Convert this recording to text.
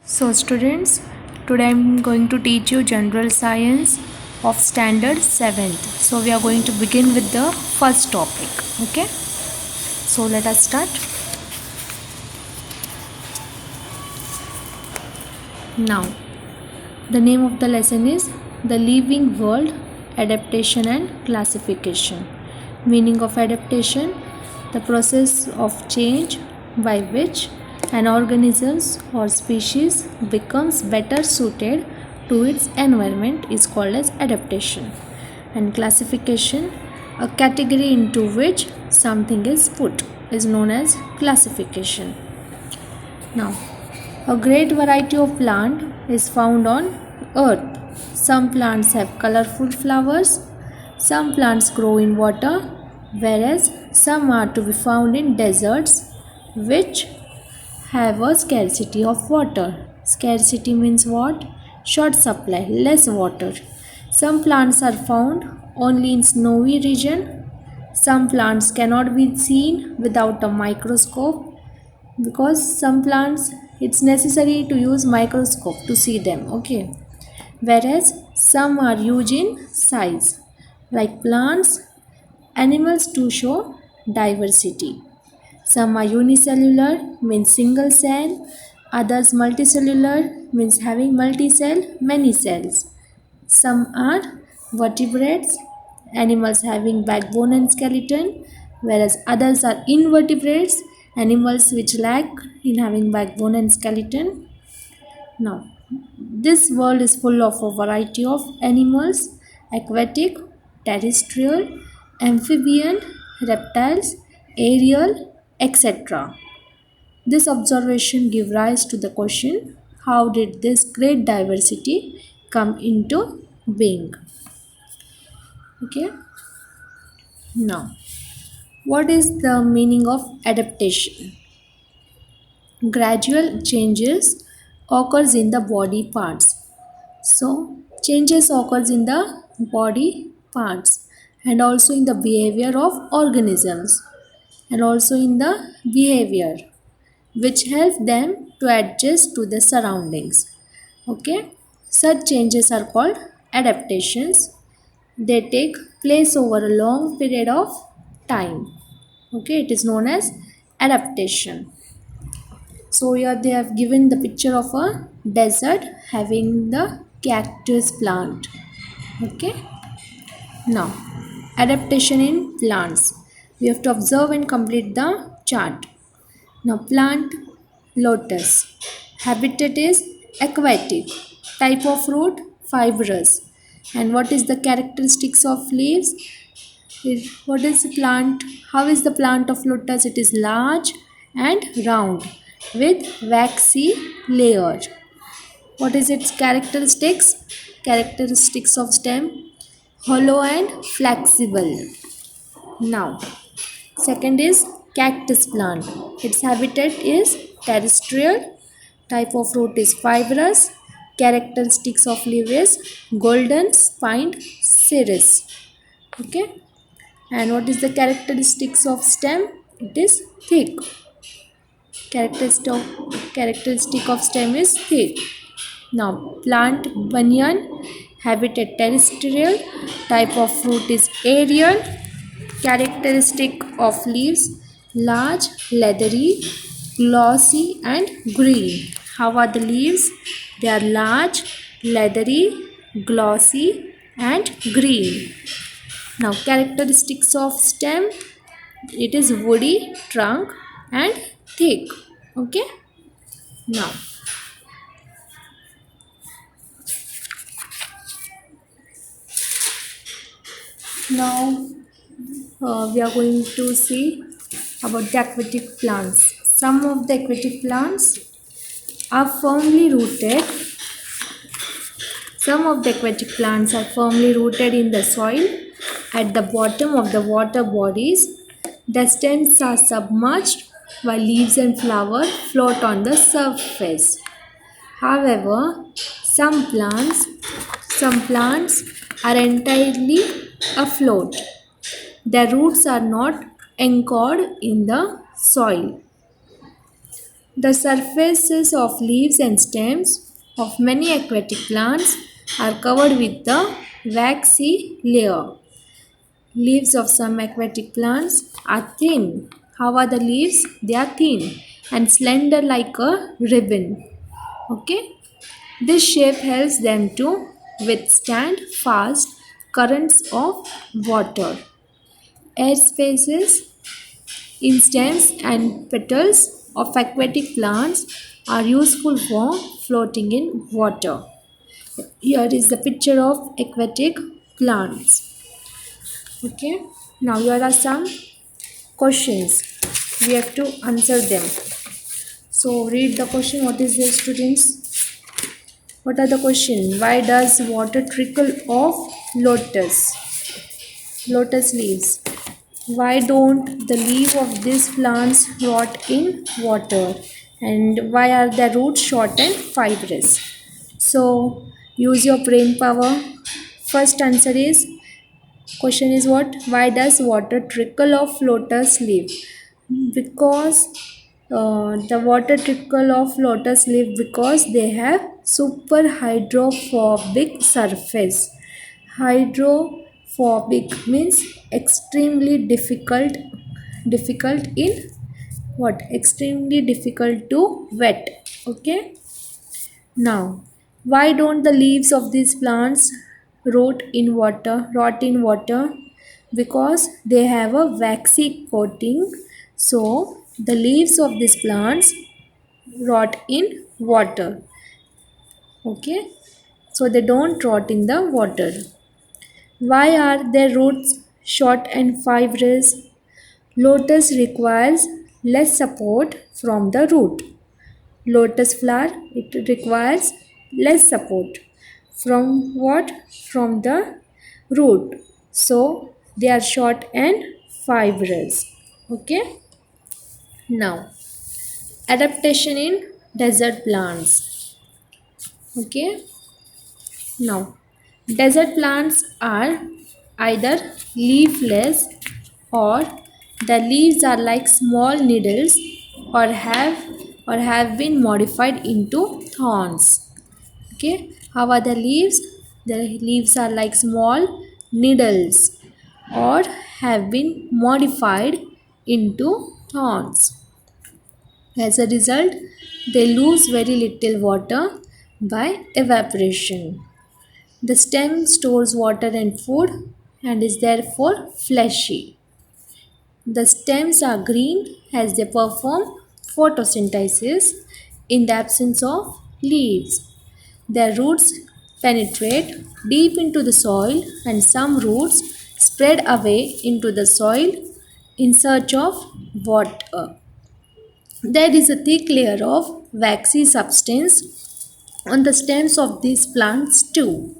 So students, today I am going to teach you general science of standard 7th. So we are going to begin with the first topic. Okay. So let us start. Now, the name of the lesson is The Living World, Adaptation and Classification. Meaning of adaptation: the process of change by which an organism or species becomes better suited to its environment is called as adaptation. And classification: a category into which something is put is known as classification. Now, a great variety of plant is found on earth. Some plants have colorful flowers, some plants grow in water, whereas some are to be found in deserts which have a scarcity of water. Scarcity means what? Short supply, less water. Some plants are found only in snowy region. Some plants cannot be seen without a microscope, because some plants it's necessary to use microscope to see them. Okay, whereas some are huge in size, like plants, animals, to show diversity. Some are unicellular, means single cell. Others multicellular, means having multi-cell, many cells. Some are vertebrates, animals having backbone and skeleton, whereas others are invertebrates, animals which lack in having backbone and skeleton. Now, this world is full of a variety of animals: aquatic, terrestrial, amphibian, reptiles, aerial, etc. This observation gives rise to the question: how did this great diversity come into being? Okay. Now, what is the meaning of adaptation? Gradual changes occurs in the body parts. So, changes occurs in the body parts and also in the behavior of organisms and also in the behavior which help them to adjust to the surroundings. Okay, such changes are called adaptations. They take place over a long period of time. Okay, it is known as adaptation. So here they have given the picture of a desert having the cactus plant. Okay, now adaptation in plants. We have to observe and complete the chart. Now, plant lotus. Habitat is aquatic. Type of fruit fibrous. And what is the characteristics of leaves? What is the plant? How is the plant of lotus? It is large and round with waxy layer. What is its characteristics? Characteristics of stem: hollow and flexible. Now, second is cactus plant. Its habitat is terrestrial. Type of fruit is fibrous. Characteristics of leaf is golden spined series. Okay. And what is the characteristics of stem? It is thick. Characteristic of stem is thick. Now, plant banyan. Habitat terrestrial. Type of fruit is aerial. Characteristic of leaves: large, leathery, glossy and green. How are the leaves? They are large, leathery, glossy and green. Now, characteristics of stem: it is woody trunk and thick. Okay. Now we are going to see about the aquatic plants. Some of the aquatic plants are firmly rooted. Some of the aquatic plants are firmly rooted in the soil at the bottom of the water bodies. The stems are submerged while leaves and flowers float on the surface. However, some plants are entirely afloat. Their roots are not anchored in the soil. The surfaces of leaves and stems of many aquatic plants are covered with the waxy layer. Leaves of some aquatic plants are thin. How are the leaves? They are thin and slender like a ribbon. Okay? This shape helps them to withstand fast currents of water. Air spaces in stems and petals of aquatic plants are useful for floating in water. Here is the picture of aquatic plants. Okay. Now here are some questions. We have to answer them. So read the question. What is this, students? What are the question? Why does water trickle off lotus leaves? Why don't the leaves of these plants rot in water? And why are the roots short and fibrous? So use your brain power. First answer is, question is what? Why does water trickle off lotus leaf? Because the water trickle off lotus leaf because they have super hydrophobic surface. Hydrophobic means extremely difficult in what? Extremely difficult to wet. Okay. Now, why don't the leaves of these plants rot in water? Because they have a waxy coating. So, the leaves of these plants rot in water. Okay. So, they don't rot in the water. Why are their roots short and fibrous? Lotus requires less support from the root. Lotus flower, it requires less support from what? From the root. So they are short and fibrous. Okay. Now adaptation in desert plants. Okay. Now desert plants are either leafless or the leaves are like small needles or have been modified into thorns. Okay, how are the leaves? The leaves are like small needles or have been modified into thorns. As a result, they lose very little water by evaporation. The stem stores water and food and is therefore fleshy. The stems are green as they perform photosynthesis in the absence of leaves. Their roots penetrate deep into the soil and some roots spread away into the soil in search of water. There is a thick layer of waxy substance on the stems of these plants too.